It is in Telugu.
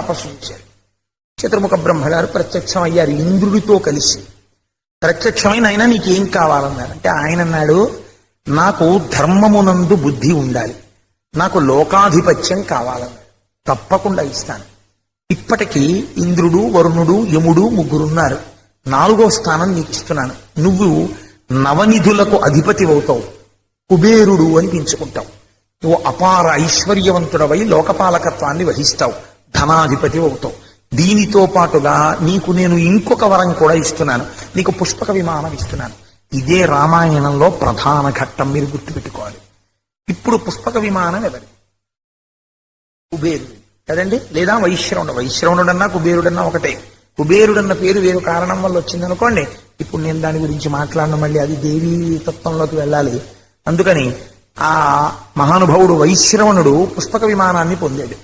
తపస్సు చేశాడు. చతుర్ముఖ బ్రహ్మగారు ప్రత్యక్షం అయ్యారు ఇంద్రుడితో కలిసి. ప్రత్యక్షమైన ఆయన నీకేం కావాలన్నారు అంటే ఆయన అన్నాడు, నాకు ధర్మమునందు బుద్ధి ఉండాలి, నాకు లోకాధిపత్యం కావాలన్నాడు. తప్పకుండా ఇస్తాను. ఇప్పటికీ ఇంద్రుడు, వరుణుడు, యముడు ముగ్గురున్నారు. 4వ స్థానం నీకు ఇస్తున్నాను. నువ్వు నవనిధులకు అధిపతి అవుతావు, కుబేరుడు అని పెంచుకుంటావు. నువ్వు అపార ఐశ్వర్యవంతుడవై లోకపాలకత్వాన్ని వహిస్తావు, ధనాధిపతి అవుతావు. దీనితో పాటుగా నీకు నేను ఇంకొక వరం కూడా ఇస్తున్నాను, నీకు పుష్పక విమానం ఇస్తున్నాను. ఇదే రామాయణంలో ప్రధాన ఘట్టం, మీరు గుర్తుపెట్టుకోవాలి. ఇప్పుడు పుష్పక విమానం ఎవరి? కుబేరుడు కదండి, లేదా వైశ్రవణుడు. వైశ్రవణుడన్నా కుబేరుడన్నా ఒకటే. కుబేరుడన్న పేరు వేరు కారణం వల్ల వచ్చిందనుకోండి. ఇప్పుడు నేను దాని గురించి మాట్లాడడం మళ్ళీ అది దేవీ తత్వంలోకి వెళ్ళాలి. అందుకని ఆ మహానుభావుడు వైశ్రవణుడు పుష్పక విమానాన్ని పొందాడు.